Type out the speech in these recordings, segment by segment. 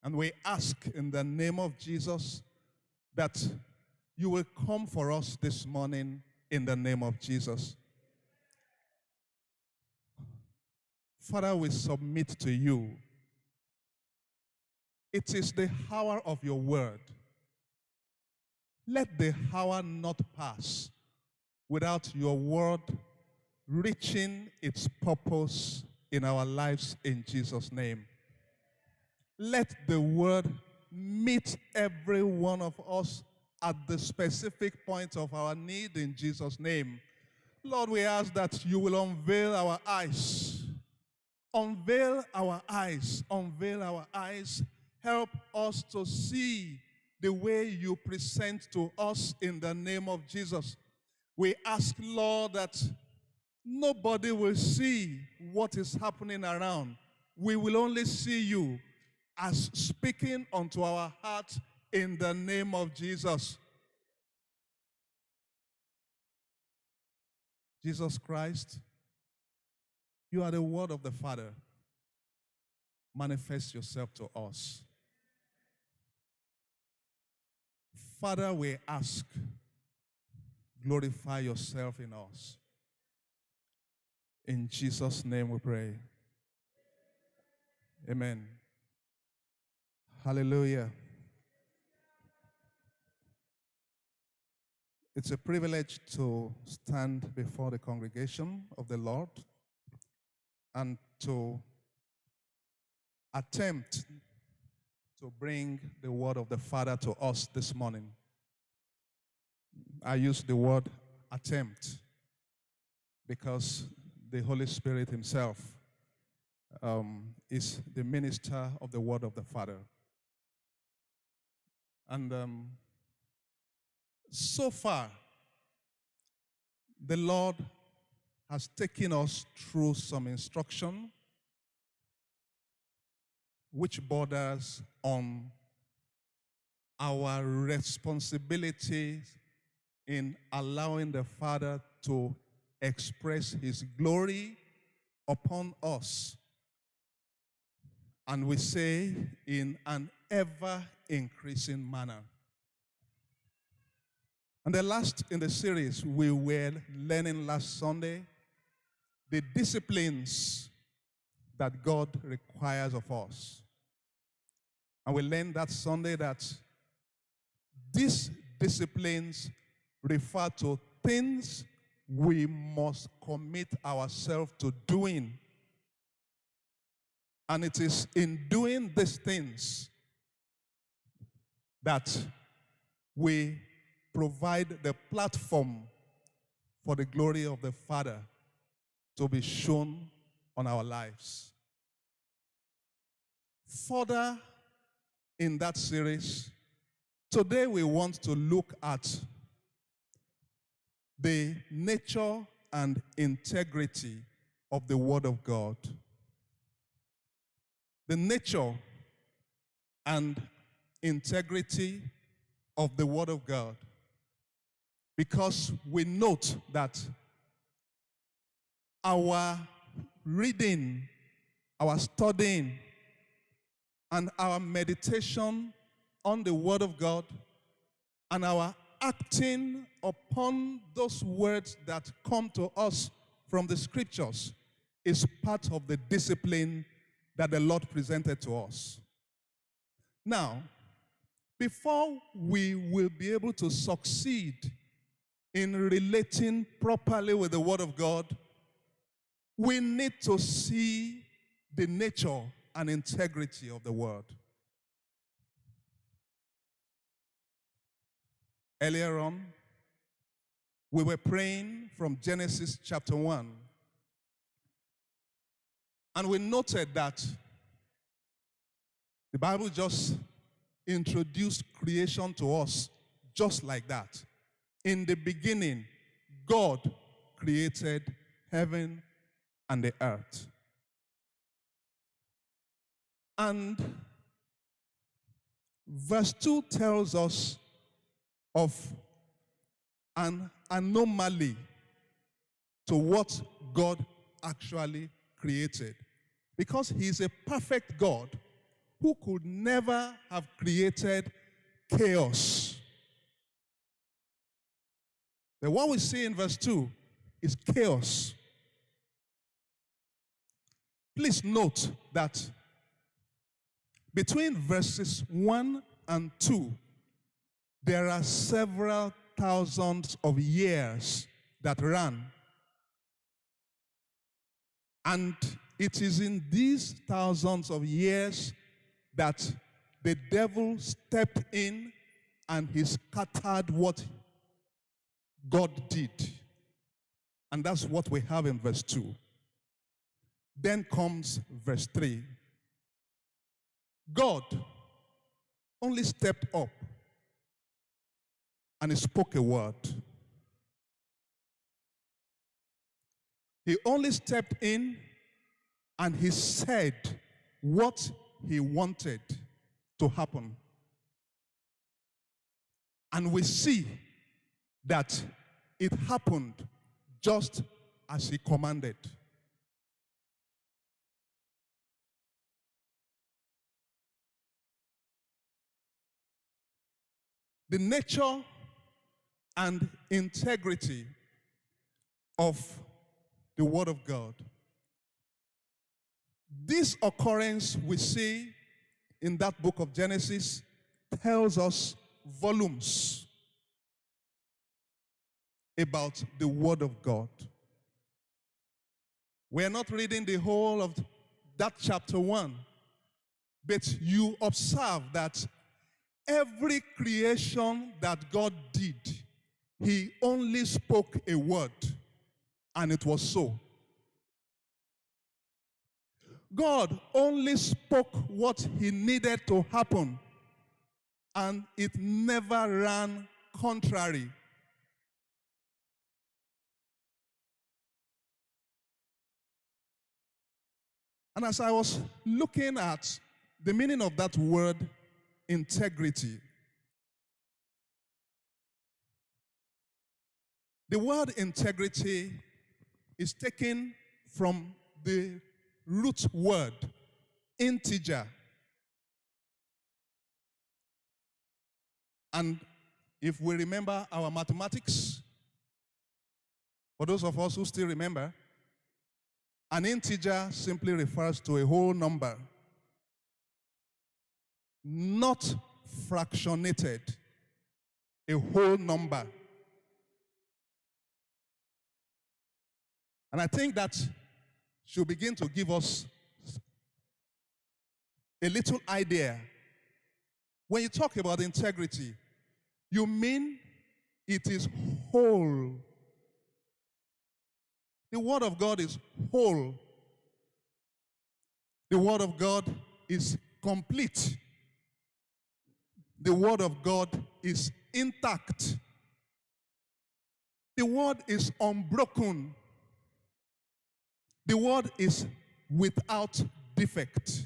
And we ask in the name of Jesus that you will come for us this morning in the name of Jesus. Father, we submit to you. It is the hour of your word. Let the hour not pass without your word reaching its purpose in our lives in Jesus' name. Let the word meet every one of us at the specific point of our need in Jesus' name. Lord, we ask that you will unveil our eyes. Unveil our eyes. Unveil our eyes. Help us to see the way you present to us in the name of Jesus. We ask, Lord, that nobody will see what is happening around. We will only see you as speaking unto our heart in the name of Jesus. Jesus Christ, you are the word of the Father. Manifest yourself to us. Father, we ask, glorify yourself in us. In Jesus' name we pray. Amen. Hallelujah. It's a privilege to stand before the congregation of the Lord and to attempt to bring the word of the Father to us this morning. I use the word attempt because the Holy Spirit himself is the minister of the word of the Father. And so far, the Lord has taken us through some instruction which borders on our responsibility in allowing the Father to express his glory upon us. And we say in an ever-increasing manner. And the last in the series, we were learning last Sunday the disciplines that God requires of us. And we learned that Sunday that these disciplines refer to things we must commit ourselves to doing. And it is in doing these things that we provide the platform for the glory of the Father to be shown on our lives. Further in that series, today we want to look at the nature and integrity of the Word of God. The nature and integrity of the Word of God. Because we note that our reading, our studying, and our meditation on the Word of God, and our acting upon those words that come to us from the Scriptures is part of the discipline that the Lord presented to us. Now, before we will be able to succeed in relating properly with the Word of God, we need to see the nature and integrity of the Word. Earlier on, we were praying from Genesis chapter 1. And we noted that the Bible just introduced creation to us just like that. In the beginning, God created heaven and the earth. And verse 2 tells us of an anomaly to what God actually created. Because he is a perfect God who could never have created chaos. But what we see in verse 2 is chaos. Please note that between verses 1 and 2, there are several thousands of years that ran. And it is in these thousands of years that the devil stepped in and he scattered what God did. And that's what we have in verse 2. Then comes verse 3. God only stepped up and he spoke a word. He only stepped in and he said what he wanted to happen. And we see that it happened just as he commanded. The nature and integrity of the Word of God. This occurrence we see in that book of Genesis tells us volumes about the Word of God. We're not reading the whole of that chapter 1, but you observe that every creation that God did, he only spoke a word, and it was so. God only spoke what he needed to happen, and it never ran contrary. And as I was looking at the meaning of that word, integrity, the word integrity is taken from the root word, integer. And if we remember our mathematics, for those of us who still remember, an integer simply refers to a whole number, not fractionated, a whole number. And I think that should begin to give us a little idea. When you talk about integrity, you mean it is whole. The Word of God is whole. The Word of God is complete. The Word of God is intact. The Word is unbroken. The Word is without defect.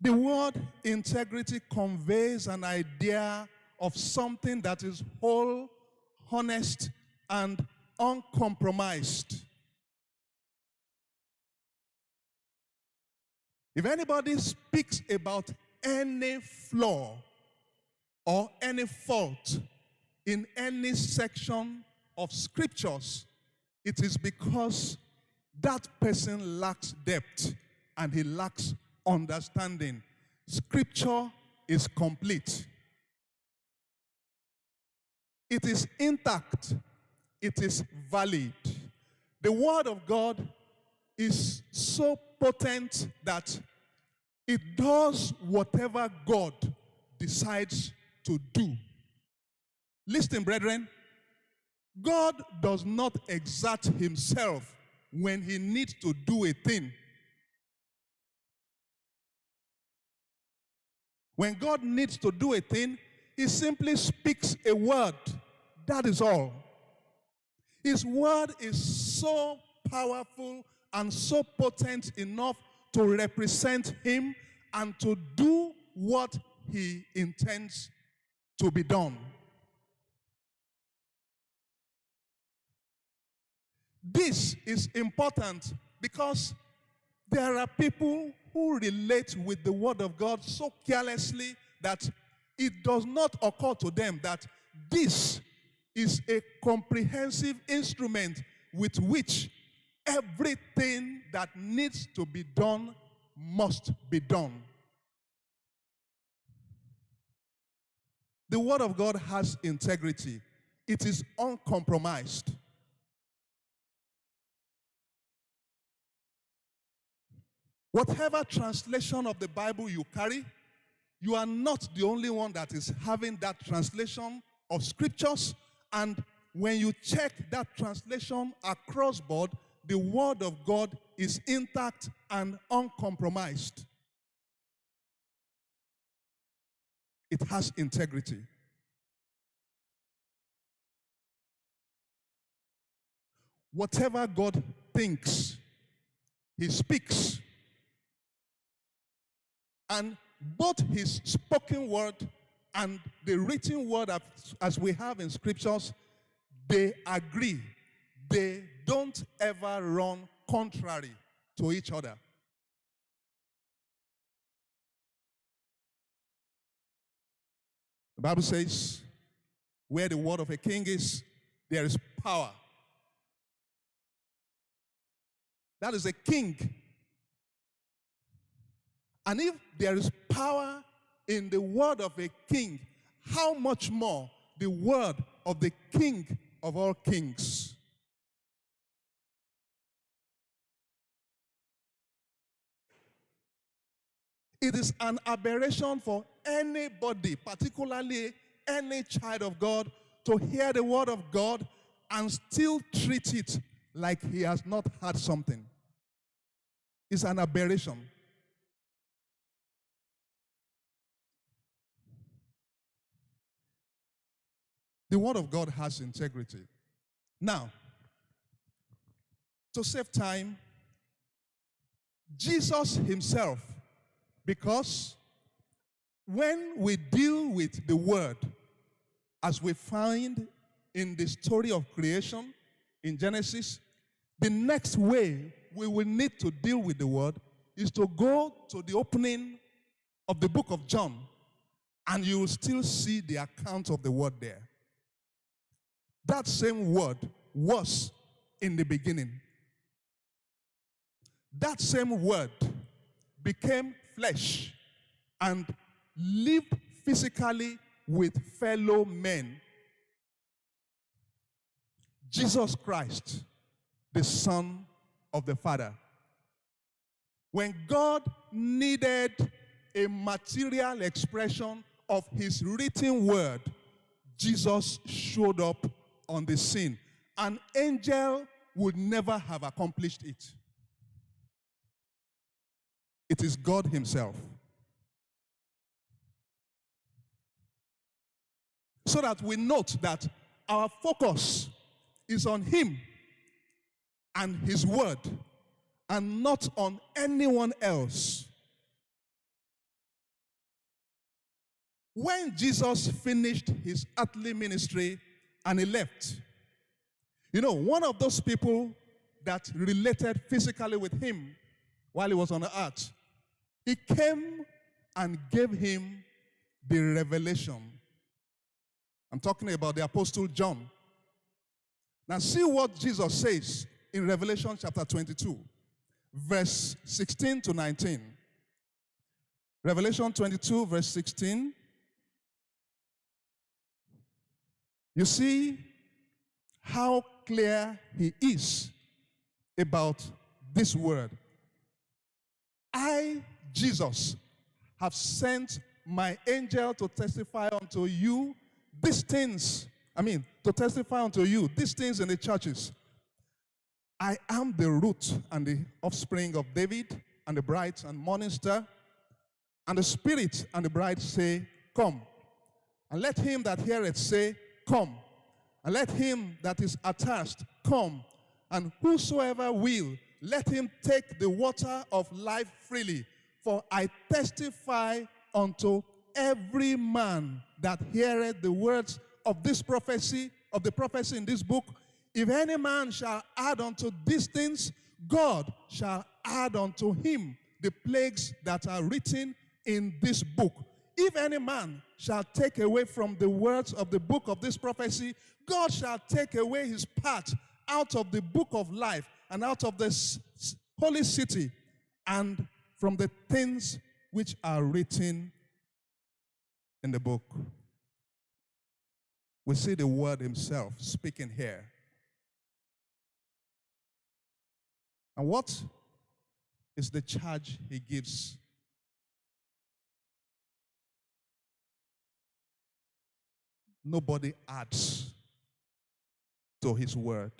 The word integrity conveys an idea of something that is whole, honest, and uncompromised. If anybody speaks about any flaw or any fault in any section of scriptures, it is because that person lacks depth and he lacks understanding. Scripture is complete. It is intact. It is valid. The Word of God is so potent that it does whatever God decides to do. Listen, brethren, God does not exert himself when he needs to do a thing. When God needs to do a thing, he simply speaks a word. That is all. His word is so powerful and so potent enough to represent him and to do what he intends to be done. This is important because there are people who relate with the Word of God so carelessly that it does not occur to them that this is a comprehensive instrument with which everything that needs to be done must be done. The Word of God has integrity. It is uncompromised. Whatever translation of the Bible you carry, you are not the only one that is having that translation of scriptures. And when you check that translation across board, the Word of God is intact and uncompromised. It has integrity. Whatever God thinks, He speaks. And both His spoken word and the written word, as we have in scriptures, they agree. They don't ever run contrary to each other. The Bible says, where the word of a king is, there is power. That is a king. And if there is power in the word of a king, how much more the word of the King of all kings? It is an aberration for anybody, particularly any child of God, to hear the word of God and still treat it like he has not heard something. It's an aberration. The word of God has integrity. Now, to save time, Jesus himself, because when we deal with the word, as we find in the story of creation in Genesis, the next way we will need to deal with the word is to go to the opening of the book of John, and you will still see the account of the word there. That same word was in the beginning. That same word became flesh and lived physically with fellow men. Jesus Christ, the Son of the Father. When God needed a material expression of his written word, Jesus showed up on the scene. An angel would never have accomplished it. It is God himself. So that we note that our focus is on him and his word and not on anyone else. When Jesus finished his earthly ministry and he left, you know, one of those people that related physically with him while he was on the earth, he came and gave him the revelation. I'm talking about the Apostle John. Now see what Jesus says in Revelation chapter 22, verse 16 to 19. Revelation 22, verse 16. You see how clear he is about this word. I, Jesus, have sent my angel to testify unto you these things. To testify unto you these things in the churches. I am the root and the offspring of David, and the bright and morning star. And the Spirit and the bride say, come. And let him that heareth say, come. And let him that is athirst come. And whosoever will, let him take the water of life freely. For I testify unto every man that heareth the words of this prophecy, of the prophecy in this book. If any man shall add unto these things, God shall add unto him the plagues that are written in this book. If any man shall take away from the words of the book of this prophecy, God shall take away his part out of the book of life and out of the holy city and from the things which are written in the book. We see the word himself speaking here. And what is the charge he gives? Nobody adds to his word.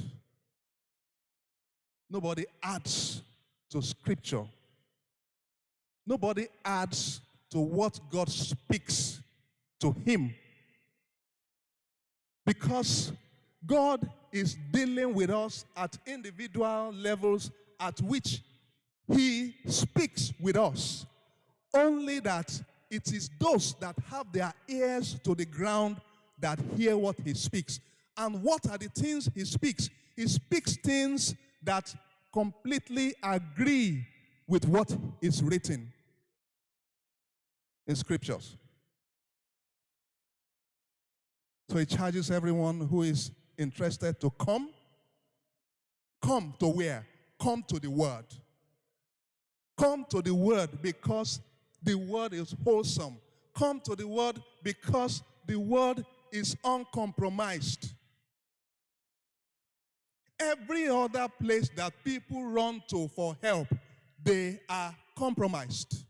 Nobody adds to scripture. Nobody adds to what God speaks to him. Because God is dealing with us at individual levels at which he speaks with us. Only that it is those that have their ears to the ground that hear what he speaks. And what are the things he speaks? He speaks things that completely agree with what is written in scriptures. So he charges everyone who is interested to come. Come to where? Come to the word. Come to the word because the word is wholesome. Come to the word because the word is uncompromised. Every other place that people run to for help, they are compromised.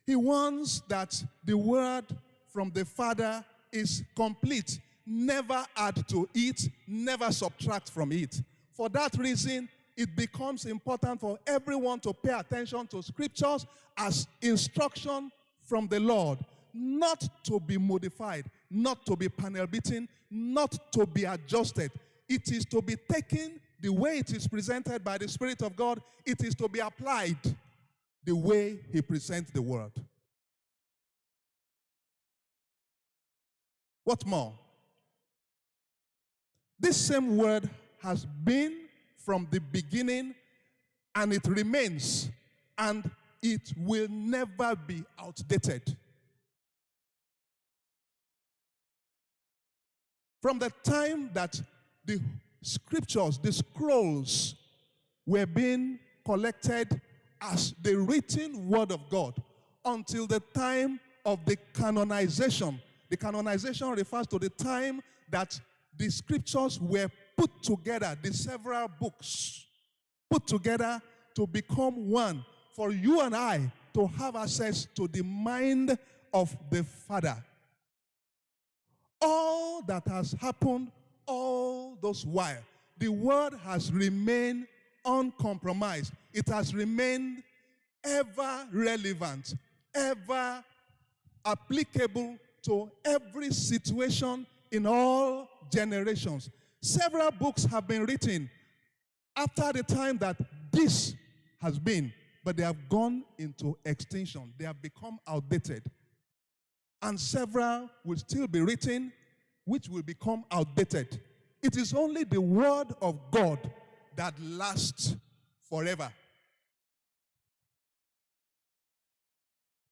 He wants that the word from the Father is complete. Never add to it, never subtract from it. For that reason, it becomes important for everyone to pay attention to scriptures as instruction from the Lord, not to be modified, not to be panel beaten, not to be adjusted. It is to be taken the way it is presented by the Spirit of God. It is to be applied the way he presents the word. What more? This same word has been from the beginning, and it remains, and it will never be outdated. From the time that the scriptures, the scrolls, were being collected as the written word of God until the time of the canonization. The canonization refers to the time that the scriptures were put together, the several books put together to become one, for you and I to have access to the mind of the Father. All that has happened all those while, the word has remained uncompromised. It has remained ever relevant, ever applicable to every situation in all generations. Several books have been written after the time that this has been, but they have gone into extinction. They have become outdated. And several will still be written, which will become outdated. It is only the word of God that lasts forever.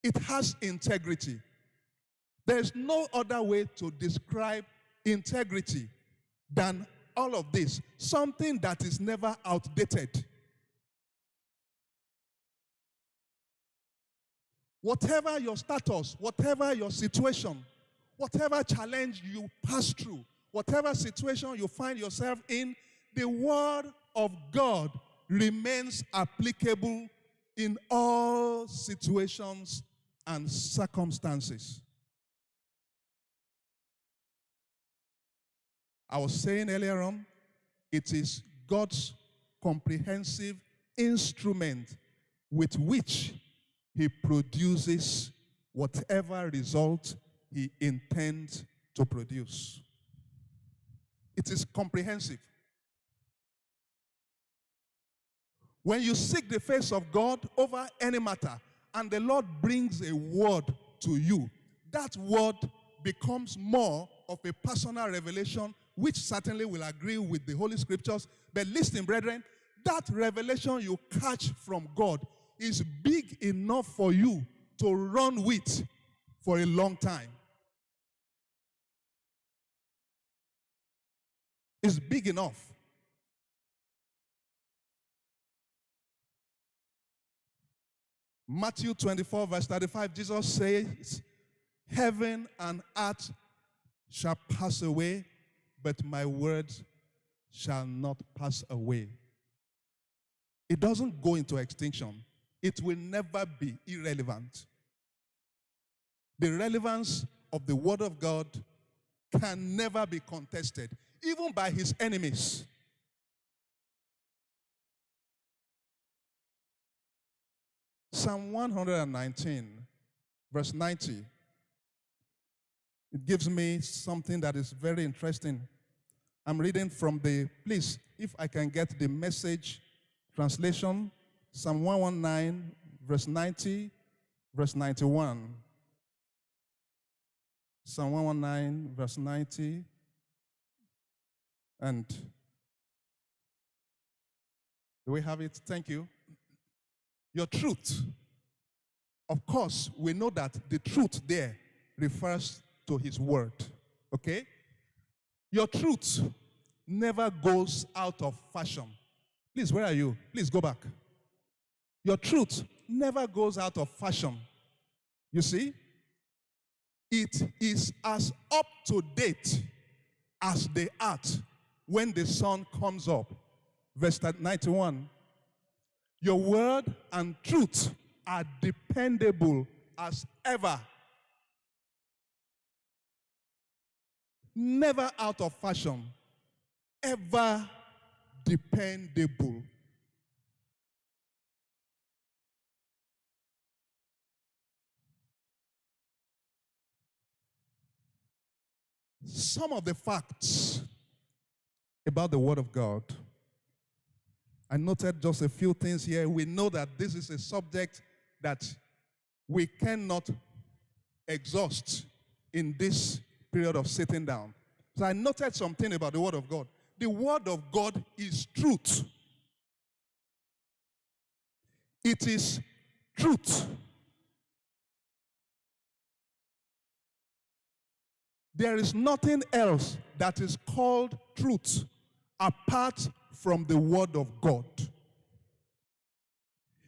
It has integrity. There is no other way to describe integrity than all of this. Something that is never outdated. Whatever your status, whatever your situation, whatever challenge you pass through, whatever situation you find yourself in, the word of God remains applicable in all situations and circumstances. I was saying earlier on, it is God's comprehensive instrument with which he produces whatever result he intends to produce. It is comprehensive. When you seek the face of God over any matter, and the Lord brings a word to you, that word becomes more of a personal revelation, which certainly will agree with the Holy Scriptures. But listen, brethren, that revelation you catch from God is big enough for you to run with for a long time. It's big enough. Matthew 24, verse 35, Jesus says, heaven and earth shall pass away, but my words shall not pass away. It doesn't go into extinction. It will never be irrelevant. The relevance of the Word of God can never be contested, even by his enemies. Psalm 119, verse 90. It gives me something that is very interesting. I'm reading from please, if I can get the Message translation, Psalm 119, verse 90, verse 91. Psalm 119, verse 90. And do we have it? Thank you. Your truth. Of course, we know that the truth there refers to his word. Okay? Your truth never goes out of fashion. Please, where are you? Please go back. Your truth never goes out of fashion. You see? It is as up to date as the earth when the sun comes up. Verse 91. Your word and truth are dependable as ever. Never out of fashion. Ever dependable. Some of the facts about the Word of God. I noted just a few things here. We know that this is a subject that we cannot exhaust in this period of sitting down. So I noted something about the Word of God. The Word of God is truth. It is truth. There is nothing else that is called truth apart from the Word of God.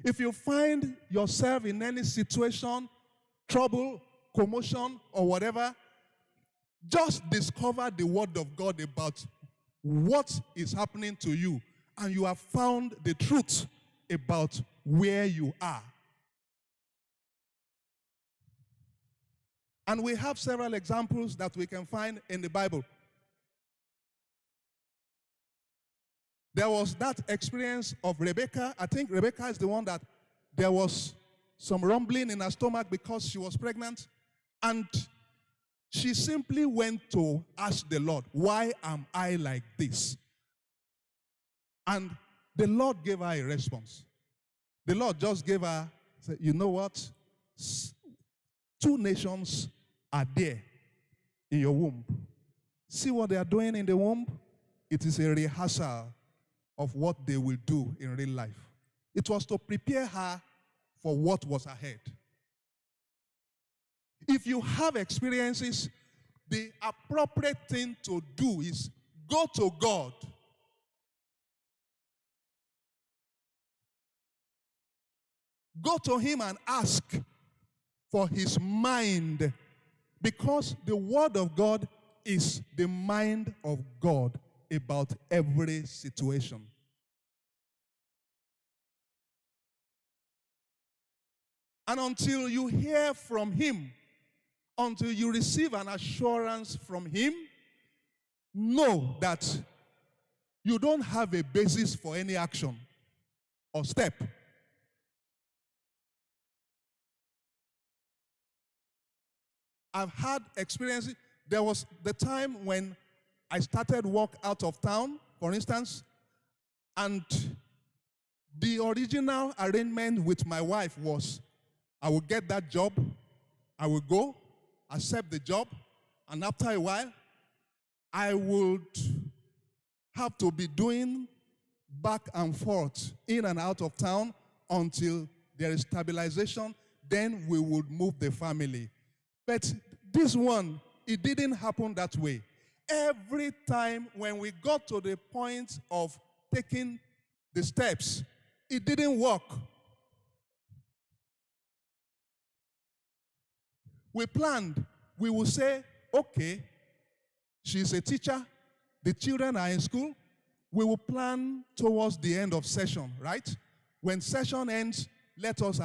If you find yourself in any situation, trouble, commotion, or whatever, just discover the Word of God about what is happening to you, and you have found the truth about where you are. And we have several examples that we can find in the Bible. There was that experience of Rebecca. I think Rebecca is the one that there was some rumbling in her stomach because she was pregnant. And she simply went to ask the Lord, why am I like this? And the Lord gave her a response. The Lord just gave her, said, you know what? 2 nations are there in your womb. See what they are doing in the womb? It is a rehearsal of what they will do in real life. It was to prepare her for what was ahead. If you have experiences, the appropriate thing to do is go to God. Go to him and ask for his mind, because the Word of God is the mind of God about every situation. And until you hear from him, until you receive an assurance from him, know that you don't have a basis for any action or step. I've had experiences. There was the time when I started work out of town, for instance, and the original arrangement with my wife was I will get that job, I will go, accept the job, And after a while, I would have to be doing back and forth, in and out of town until there is stabilization. Then we would move the family. But this one, it didn't happen that way. Every time when we got to the point of taking the steps, it didn't work. We planned. We would say, okay, she's a teacher. The children are in school. We will plan towards the end of session, right? When session ends, let us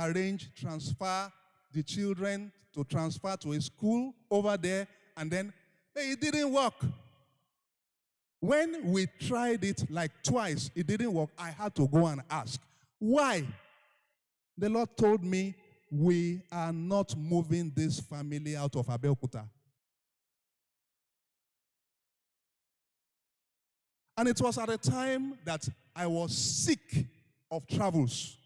transfer the children to transfer to a school over there, and then it didn't work. When we tried it like twice, it didn't work. I had to go and ask, why? The Lord told me, we are not moving this family out of Abeokuta. And it was at a time that I was sick of travels.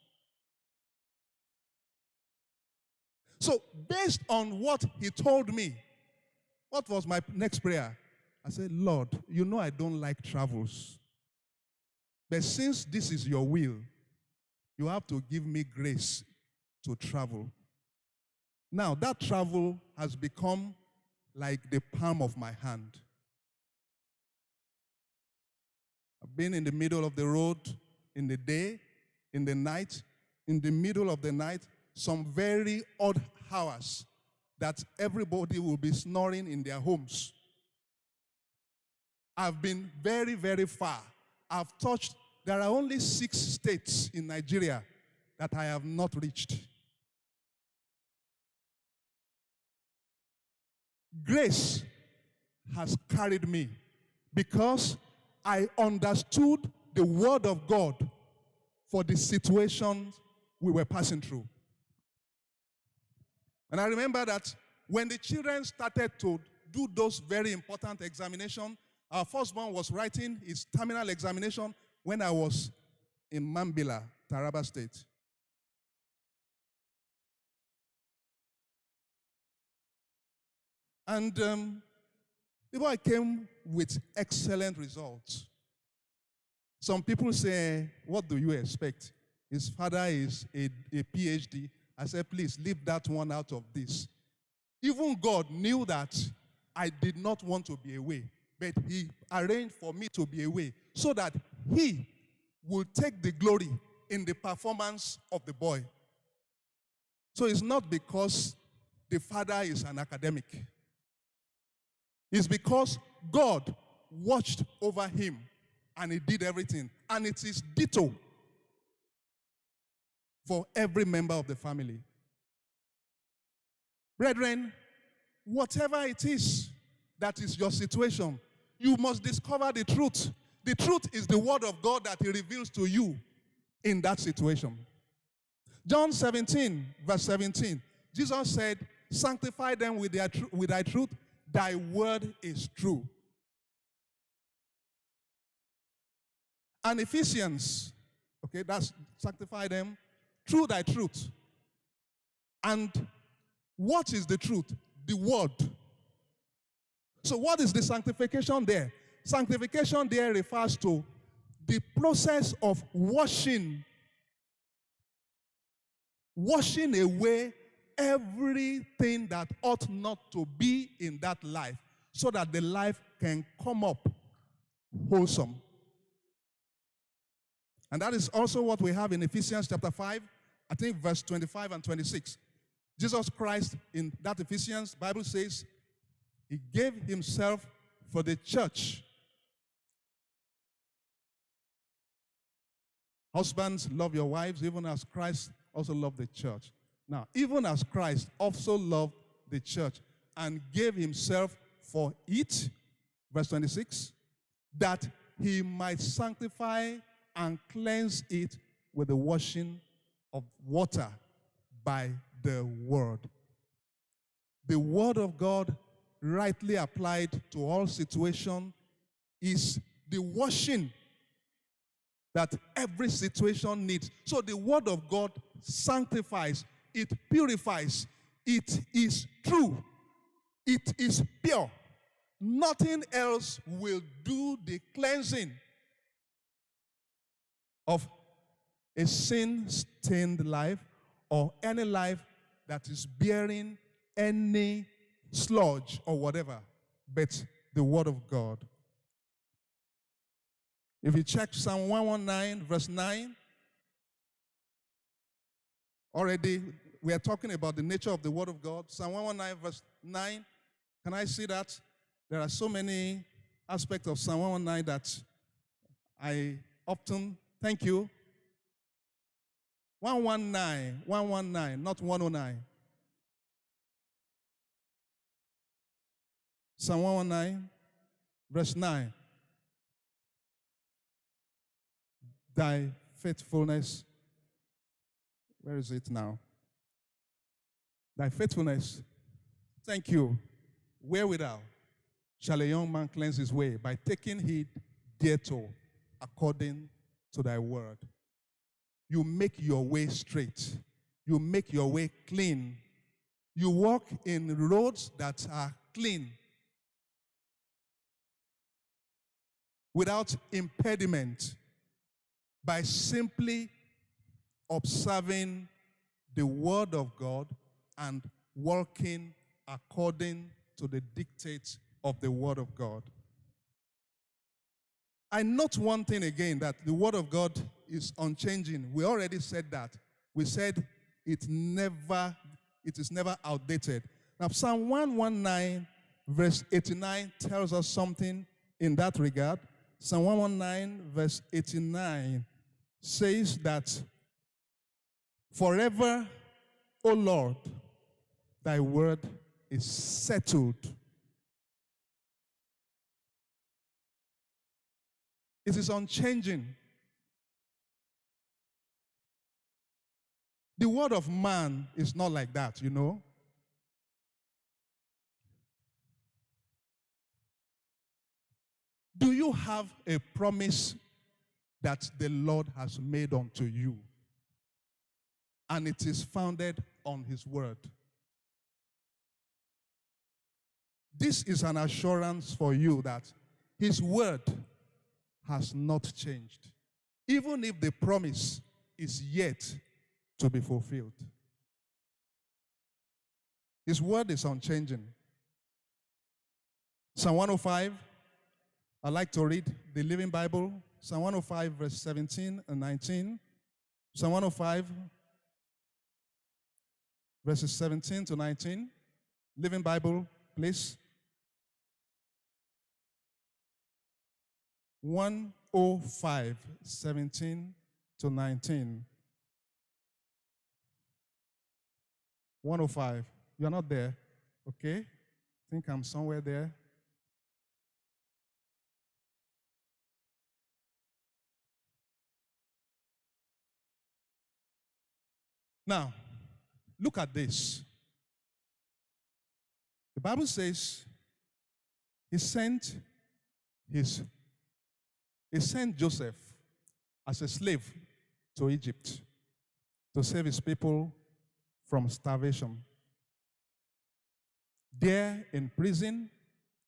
So based on what he told me, what was my next prayer? I said, Lord, you know I don't like travels. But since this is your will, you have to give me grace to travel. Now, that travel has become like the palm of my hand. I've been in the middle of the road in the day, in the night, in the middle of the night, some very odd hours that everybody will be snoring in their homes. I've been very, very far. There are only 6 states in Nigeria that I have not reached. Grace has carried me because I understood the word of God for the situations we were passing through. And I remember that when the children started to do those very important examinations, our firstborn was writing his terminal examination when I was in Mambila, Taraba State. And the boy came with excellent results. Some people say, what do you expect? His father is a PhD. I said, please leave that one out of this. Even God knew that I did not want to be away, but he arranged for me to be away so that he will take the glory in the performance of the boy. So it's not because the father is an academic. It's because God watched over him and he did everything. And it is ditto for every member of the family. Brethren, whatever it is that is your situation, you must discover the truth. The truth is the word of God that he reveals to you in that situation. John 17, verse 17, Jesus said, sanctify them with thy truth. Thy word is true. And Ephesians, okay, that's sanctify them through thy truth. And what is the truth? The word. So what is the sanctification there? Sanctification there refers to the process of washing away everything that ought not to be in that life so that the life can come up wholesome. And that is also what we have in Ephesians chapter 5, I think verse 25 and 26. Jesus Christ in that Ephesians, Bible says, he gave himself for the church. Husbands, love your wives, even as Christ also loved the church. Now, even as Christ also loved the church and gave himself for it, verse 26, that he might sanctify and cleanse it with the washing of water by the word. The word of God, rightly applied to all situations, is the washing that every situation needs. So the word of God sanctifies, it purifies, it is true, it is pure, Nothing else will do the cleansing of a sin-stained life or any life that is bearing any sludge or whatever, but the Word of God. If you check Psalm 119, verse 9, already we are talking about the nature of the Word of God. Psalm 119, verse 9, can I see that? There are so many aspects of Psalm 119 that I often, thank you. 119, not 109. Psalm 119, verse 9. Thy faithfulness, where is it now? Thy faithfulness, thank you, wherewithal shall a young man cleanse his way? By taking heed thereto, according to thy word. You make your way straight. You make your way clean. You walk in roads that are clean, without impediment, by simply observing the Word of God and walking according to the dictates of the Word of God. I note one thing again, that the Word of God is unchanging. We already said that. We said it is never outdated. Now, Psalm 119, verse 89 tells us something in that regard. Psalm 119, verse 89 says that, forever, O Lord, thy word is settled. It is unchanging. The word of man is not like that, you know. Do you have a promise that the Lord has made unto you? And it is founded on his word. This is an assurance for you that his word has not changed, even if the promise is yet to be fulfilled. His word is unchanging. Psalm 105, I like to read the Living Bible. Psalm 105, verse 17 and 19. Psalm 105, verses 17 to 19. Living Bible, please. 105, 17 to 19. 105. You're not there. Okay. I think I'm somewhere there. Now, look at this. The Bible says he sent Joseph as a slave to Egypt to save his people from starvation. There in prison,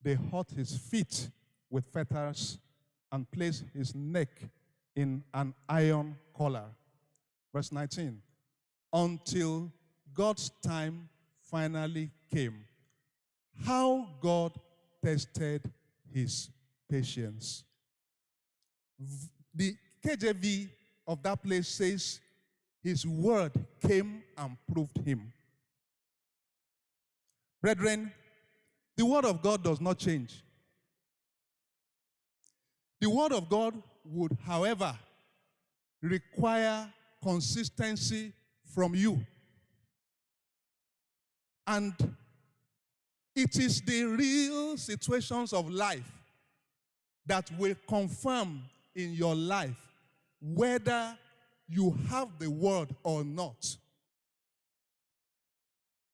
they hurt his feet with fetters and placed his neck in an iron collar. Verse 19. Until God's time finally came. How God tested his patience. The KJV of that place says, his word came and proved him. Brethren, the word of God does not change. The word of God would, however, require consistency from you. And it is the real situations of life that will confirm in your life whether you have the word or not.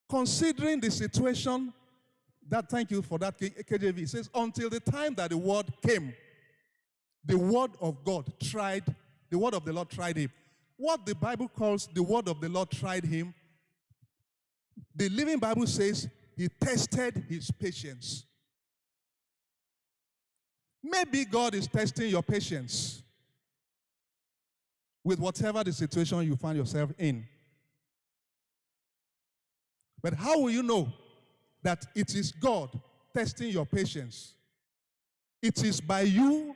Considering the situation, thank you for that, KJV. It says, until the time that the word came, the word of God tried, the word of the Lord tried him. What the Bible calls the word of the Lord tried him, the Living Bible says he tested his patience. Maybe God is testing your patience with whatever the situation you find yourself in. But how will you know that it is God testing your patience? It is by you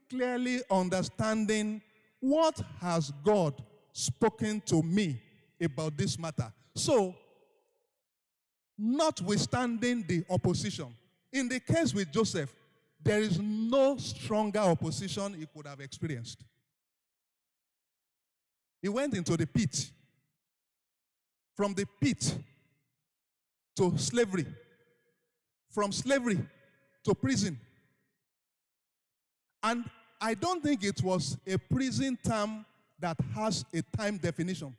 clearly understanding what has God spoken to me about this matter. So, notwithstanding the opposition, in the case with Joseph, there is no stronger opposition he could have experienced. He went into the pit. From the pit to slavery. From slavery to prison. And I don't think it was a prison term that has a time definition.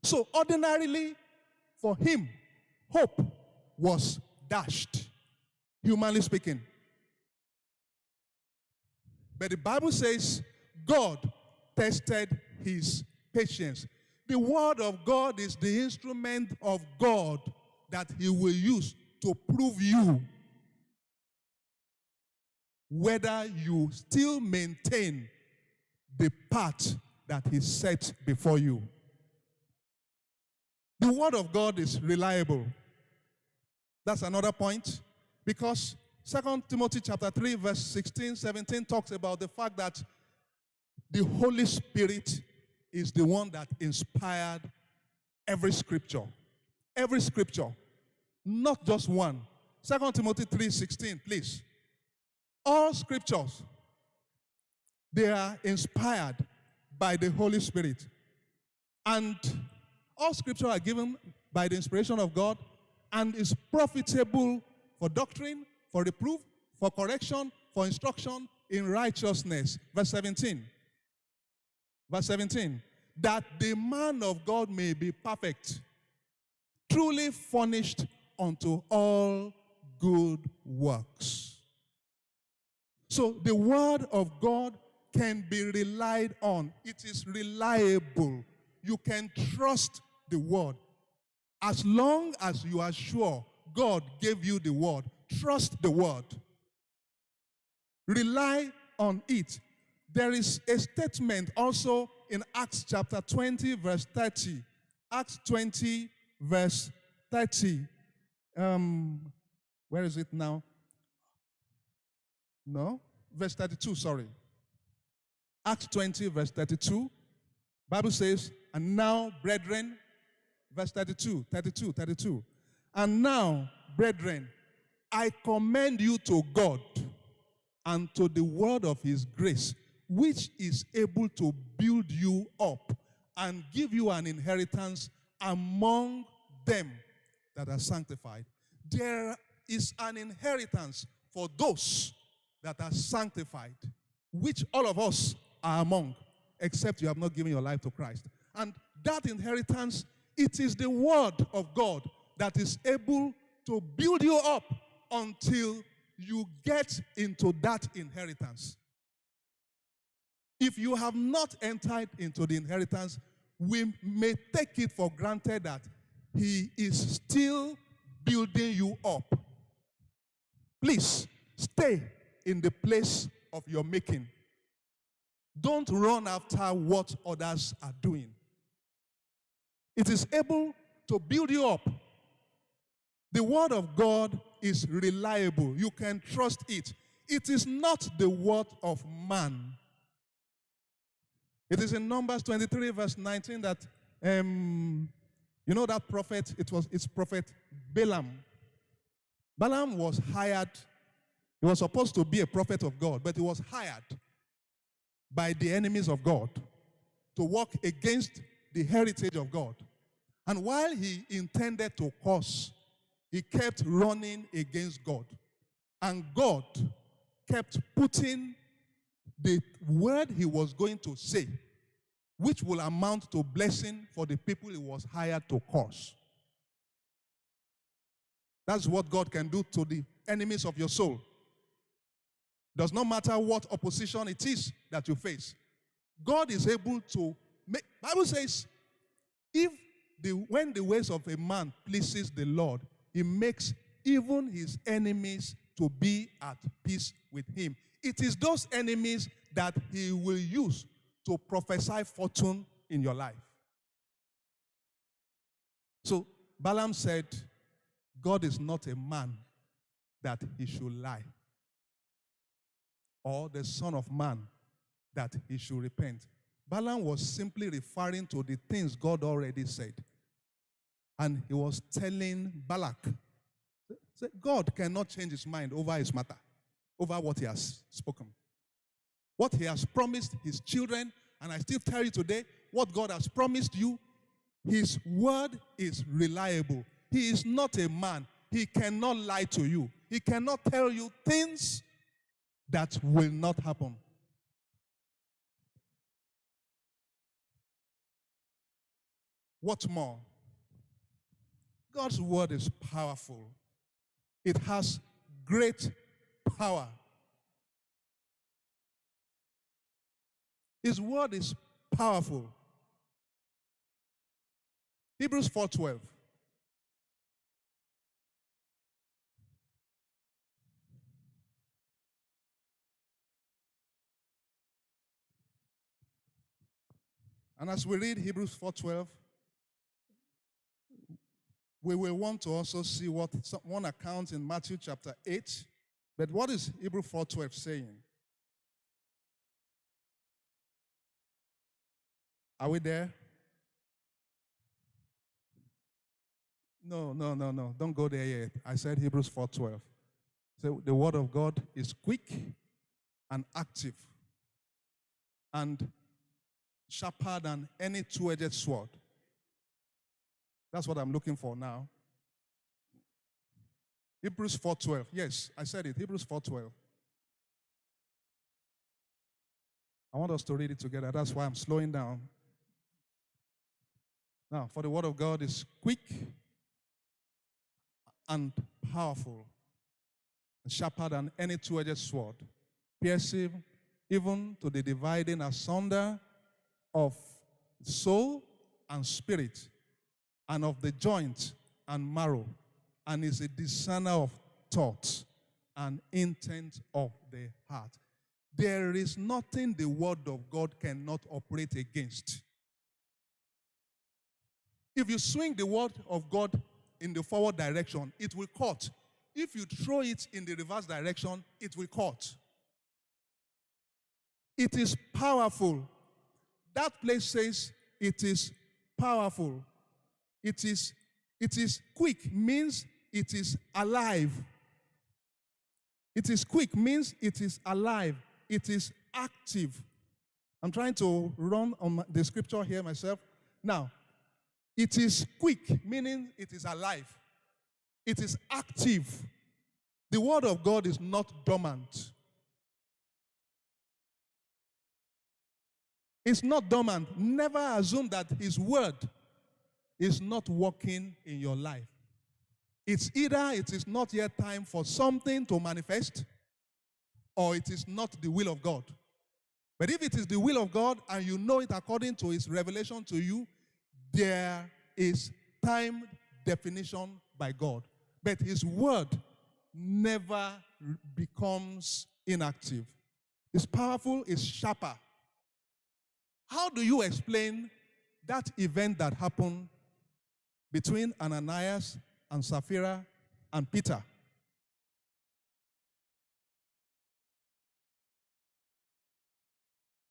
So ordinarily, for him, hope was dashed, humanly speaking. But the Bible says God tested his patience. The word of God is the instrument of God that he will use to prove you whether you still maintain the path that he set before you. The word of God is reliable. That's another point, because 2 Timothy chapter 3 verse 16, 17 talks about the fact that the Holy Spirit is the one that inspired every scripture. Every scripture. Not just one. 2 Timothy 3:16, please. All scriptures, they are inspired by the Holy Spirit. And all scripture are given by the inspiration of God and is profitable for doctrine, for reproof, for correction, for instruction in righteousness. Verse 17. Verse 17. That the man of God may be perfect, truly furnished unto all good works. So the word of God can be relied on. It is reliable. You can trust the word. As long as you are sure God gave you the word, trust the word. Rely on it. There is a statement also in Acts chapter 20, verse 30. Acts 20, verse 30. Where is it now? No? Verse 32, sorry. Acts 20, verse 32. Bible says, and now, brethren, verse 32. And now, brethren, I commend you to God and to the word of his grace, which is able to build you up and give you an inheritance among them that are sanctified. There is an inheritance for those that are sanctified, which all of us are among, except you have not given your life to Christ. And that inheritance, it is the word of God that is able to build you up until you get into that inheritance. If you have not entered into the inheritance, we may take it for granted that he is still building you up. Please, stay in the place of your making. Don't run after what others are doing. It is able to build you up. The word of God is reliable. You can trust it. It is not the word of man. It is in Numbers 23 verse 19 that, you know that prophet, it's prophet Balaam. Balaam was hired. He was supposed to be a prophet of God, but he was hired by the enemies of God to work against the heritage of God. And while he intended to curse, he kept running against God. And God kept putting the word he was going to say, which will amount to blessing for the people he was hired to curse. That's what God can do to the enemies of your soul. Does not matter what opposition it is that you face. God is able to make, Bible says, when the ways of a man pleases the Lord, he makes even his enemies to be at peace with him. It is those enemies that he will use to prophesy fortune in your life. So Balaam said, God is not a man that he should lie, or the son of man that he should repent. Balaam was simply referring to the things God already said. And he was telling Balak, God cannot change his mind over his matter, over what he has spoken. What he has promised his children, and I still tell you today, what God has promised you, his word is reliable. He is not a man. He cannot lie to you. He cannot tell you things that will not happen. What more? God's word is powerful. It has great power. His word is powerful. Hebrews 4:12. And as we read Hebrews 4:12, we will want to also see what one account in Matthew chapter 8. But what is Hebrews 4:12 saying? Are we there? No. Don't go there yet. I said Hebrews 4:12. So the word of God is quick and active and sharper than any two-edged sword. That's what I'm looking for now. Hebrews 4:12. Yes, I said it. Hebrews 4:12. I want us to read it together. That's why I'm slowing down. Now, for the word of God is quick and powerful and sharper than any two-edged sword, piercing even to the dividing asunder of soul and spirit, and of the joint and marrow, and is a discerner of thoughts and intent of the heart. There is nothing the word of God cannot operate against. If you swing the word of God in the forward direction, it will cut. If you throw it in the reverse direction, it will cut. It is powerful. That place says it is powerful. It is quick, means it is alive. It is quick, means it is alive. It is active. I'm trying to run on the scripture here myself. Now, it is quick, meaning it is alive. It is active. The word of God is not dormant. It's not dormant. Never assume that his word is not working in your life. It's either it is not yet time for something to manifest, or it is not the will of God. But if it is the will of God and you know it according to his revelation to you, there is time definition by God. But his word never becomes inactive. It's powerful, it's sharper. How do you explain that event that happened between Ananias and Sapphira and Peter?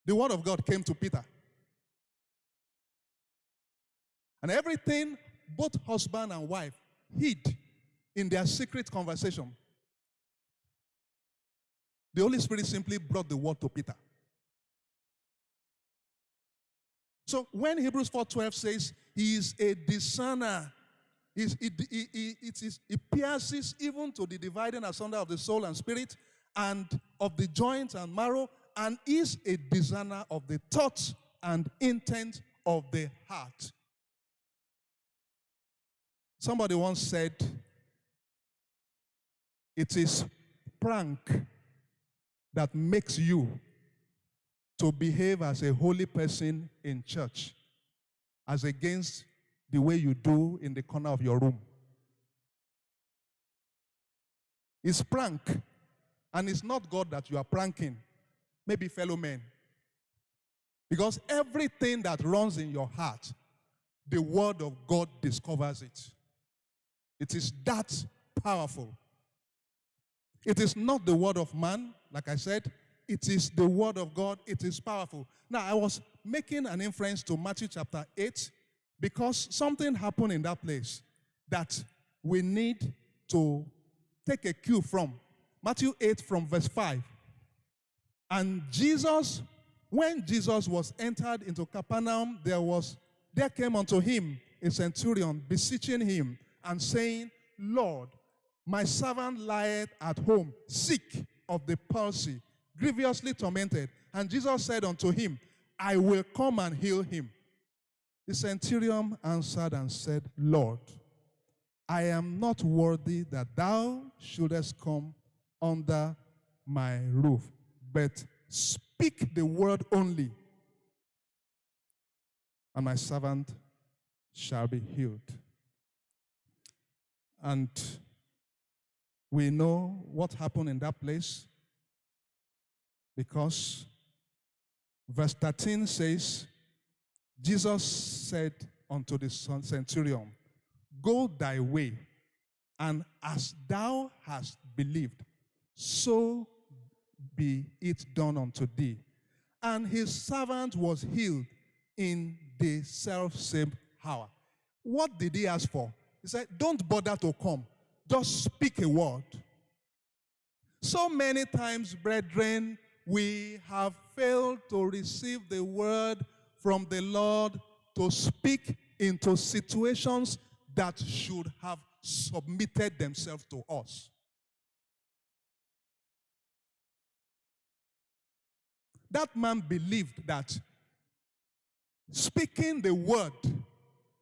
The word of God came to Peter. And everything both husband and wife hid in their secret conversation, the Holy Spirit simply brought the word to Peter. So when Hebrews 4:12 says he is a discerner, it pierces even to the dividing asunder of the soul and spirit and of the joints and marrow, and is a discerner of the thoughts and intent of the heart. Somebody once said, it is prank that makes you to behave as a holy person in church as against the way you do in the corner of your room. It's prank. And it's not God that you are pranking. Maybe fellow men. Because everything that runs in your heart, the word of God discovers it. It is that powerful. It is not the word of man, like I said. It is the word of God. It is powerful. Now, I was making an inference to Matthew chapter 8 because something happened in that place that we need to take a cue from. Matthew 8 from verse 5. And Jesus, when Jesus was entered into Capernaum, there came unto him a centurion beseeching him and saying, Lord, my servant lieth at home, sick of the palsy, grievously tormented. And Jesus said unto him, I will come and heal him. The centurion answered and said, Lord, I am not worthy that thou shouldest come under my roof, but speak the word only, and my servant shall be healed. And we know what happened in that place because verse 13 says, Jesus said unto the centurion, go thy way, and as thou hast believed, so be it done unto thee. And his servant was healed in the self-same hour. What did he ask for? He said, don't bother to come. Just speak a word. So many times, brethren, we have failed to receive the word from the Lord to speak into situations that should have submitted themselves to us. That man believed that speaking the word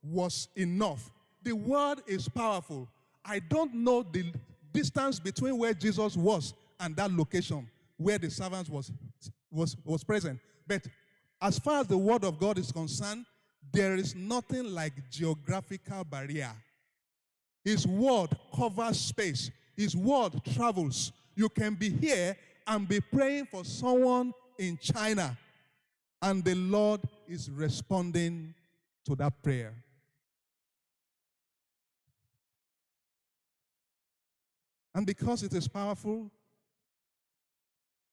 was enough. The word is powerful. I don't know the distance between where Jesus was and that location where the servant was present. But as far as the word of God is concerned, there is nothing like geographical barrier. His word covers space. His word travels. You can be here and be praying for someone in China, and the Lord is responding to that prayer. And because it is powerful,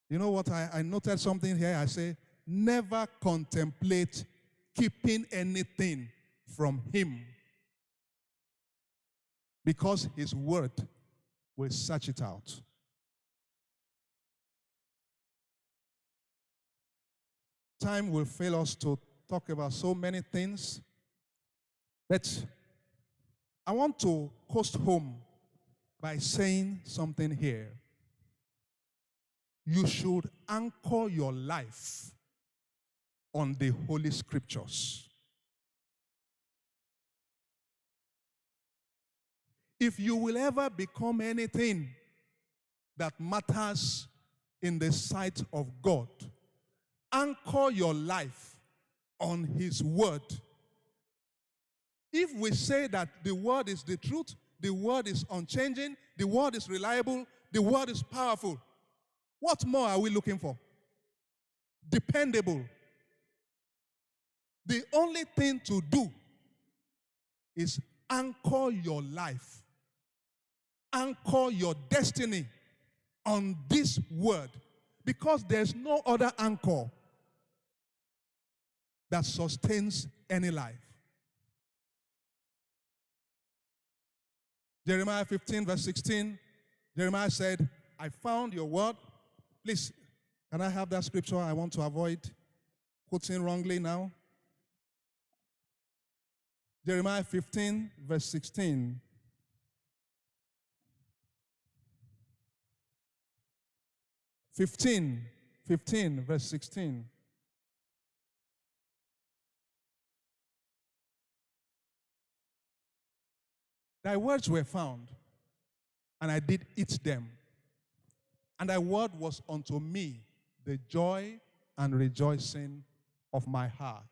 you know what? I noted something here. I say, never contemplate keeping anything from him, because his word will search it out. Time will fail us to talk about so many things, but I want to coast home by saying something here. You should anchor your life on the Holy Scriptures. If you will ever become anything that matters in the sight of God, anchor your life on His Word. If we say that the Word is the truth, the Word is unchanging, the Word is reliable, the Word is powerful, what more are we looking for? Dependable. The only thing to do is anchor your life, anchor your destiny on this Word, because there's no other anchor that sustains any life. Jeremiah 15 verse 16, Jeremiah said, I found your word. Please, can I have that scripture? I want to avoid quoting wrongly now. Jeremiah 15 verse 16. Fifteen verse 16. Thy words were found, and I did eat them. And thy word was unto me the joy and rejoicing of my heart.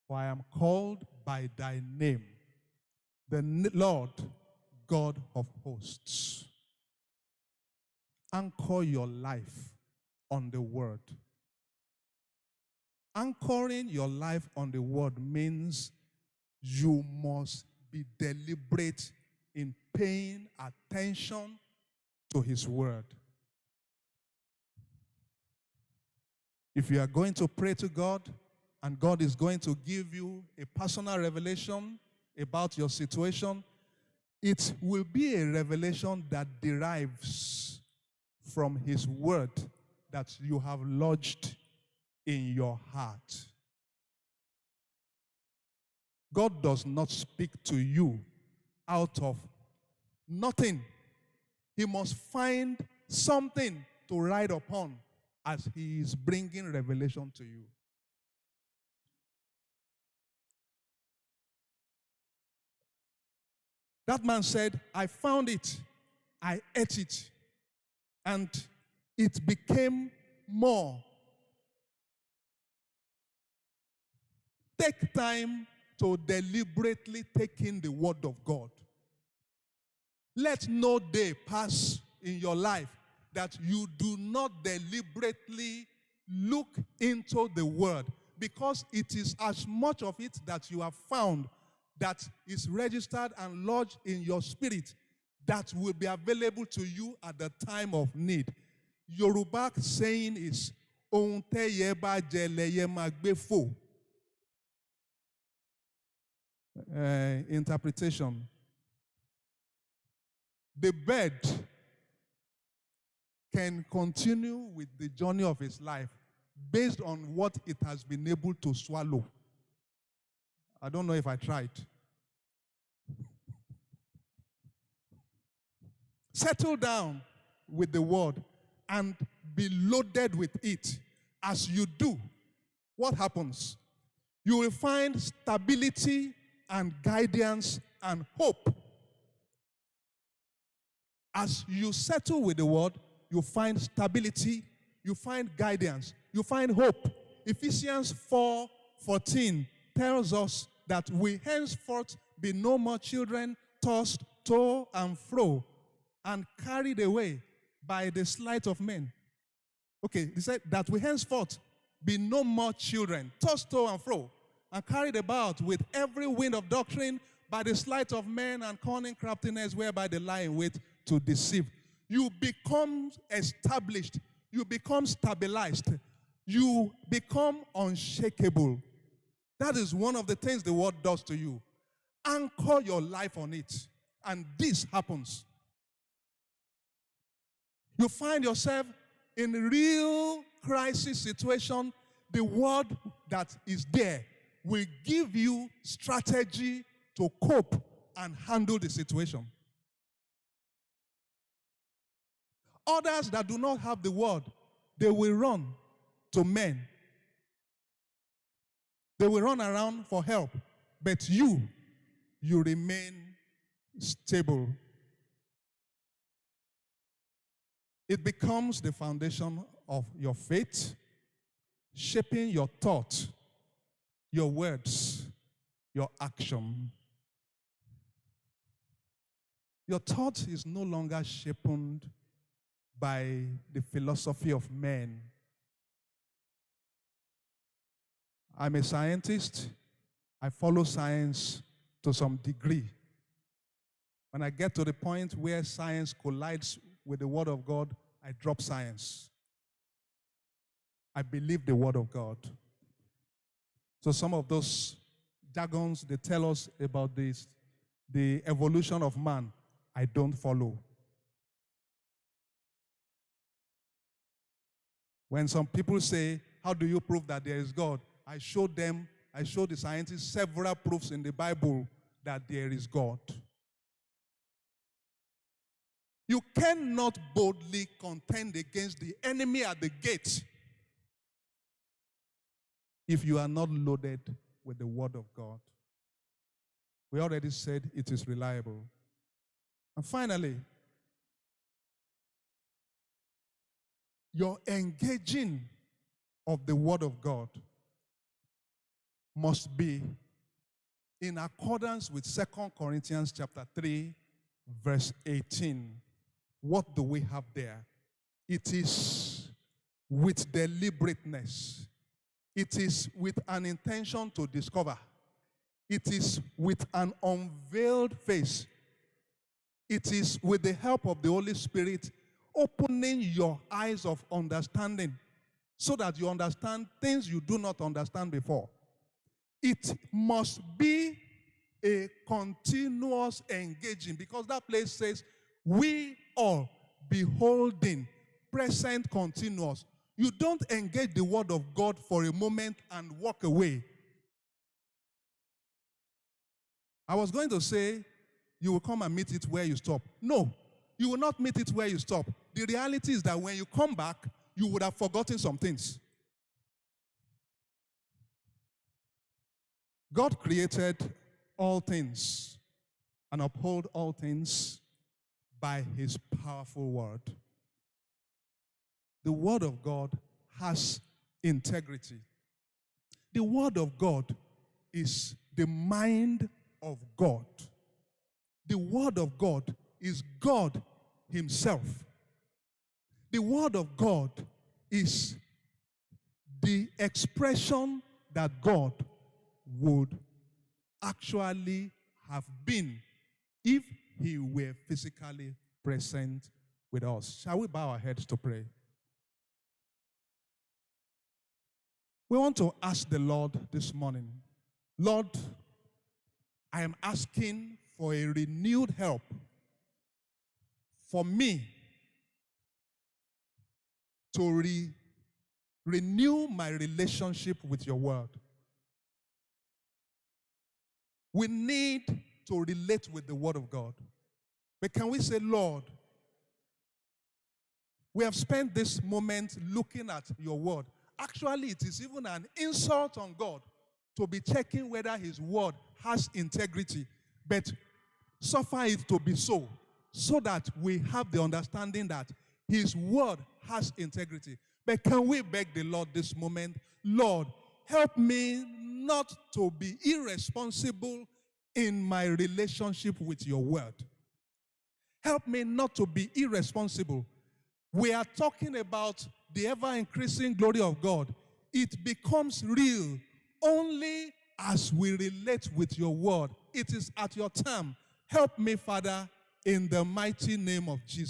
For I am called by thy name, the Lord God of hosts. Anchor your life on the word. Anchoring your life on the word means you must be deliberate in paying attention to his word. If you are going to pray to God and God is going to give you a personal revelation about your situation, it will be a revelation that derives from his word that you have lodged in your heart. God does not speak to you out of nothing. He must find something to ride upon as he is bringing revelation to you. That man said, I found it, I ate it, and it became more. Take time to deliberately take in the word of God. Let no day pass in your life that you do not deliberately look into the word, because it is as much of it that you have found that is registered and lodged in your spirit that will be available to you at the time of need. Yoruba saying is, Ohun tẹ́yẹ bá jẹ lẹyẹ máa gbé fò. Interpretation. The bird can continue with the journey of his life based on what it has been able to swallow. I don't know if I tried. Settle down with the word and be loaded with it. As you do, what happens? You will find stability and guidance and hope. As you settle with the word, you find stability, you find guidance, you find hope. Ephesians 4:14 tells us that we henceforth be no more children tossed to and fro and carried away by the sleight of men. Okay, he said that we henceforth be no more children tossed to and fro and carried about with every wind of doctrine by the sleight of men and cunning craftiness whereby they lie in wait to deceive. You become established. You become stabilized. You become unshakable. That is one of the things the word does to you. Anchor your life on it. And this happens. You find yourself in a real crisis situation. The word that is there will give you strategy to cope and handle the situation. Others that do not have the word, they will run to men. They will run around for help. But you remain stable. It becomes the foundation of your faith, shaping your thought, your words, your action. Your thought is no longer shaped by the philosophy of men. I'm a scientist. I follow science to some degree. When I get to the point where science collides with the Word of God, I drop science. I believe the Word of God. So some of those jargons, they tell us about this, the evolution of man, I don't follow. When some people say, how do you prove that there is God? I show the scientists several proofs in the Bible that there is God. You cannot boldly contend against the enemy at the gate if you are not loaded with the Word of God. We already said it is reliable. And finally, your engaging of the Word of God must be in accordance with 2 Corinthians chapter 3, verse 18. What do we have there? It is with deliberateness. It is with an intention to discover. It is with an unveiled face. It is with the help of the Holy Spirit opening your eyes of understanding so that you understand things you do not understand before. It must be a continuous engaging, because that place says, we all beholding, present continuous. You don't engage the word of God for a moment and walk away. I was going to say, you will come and meet it where you stop. No, you will not meet it where you stop. The reality is that when you come back, you would have forgotten some things. God created all things and uphold all things by his powerful word. The word of God has integrity. The word of God is the mind of God. The word of God is God himself. The word of God is the expression that God would actually have been if he were physically present with us. Shall we bow our heads to pray? We want to ask the Lord this morning, Lord, I am asking for a renewed help for me to renew my relationship with your word. We need to relate with the word of God. But can we say, Lord, we have spent this moment looking at your word. Actually, it is even an insult on God to be checking whether his word has integrity. But suffer it to be so that we have the understanding that his word has integrity. But can we beg the Lord this moment, Lord, help me not to be irresponsible in my relationship with your word. Help me not to be irresponsible. We are talking about the ever-increasing glory of God. It becomes real only as we relate with your word. It is at your time. Help me, Father, in the mighty name of Jesus.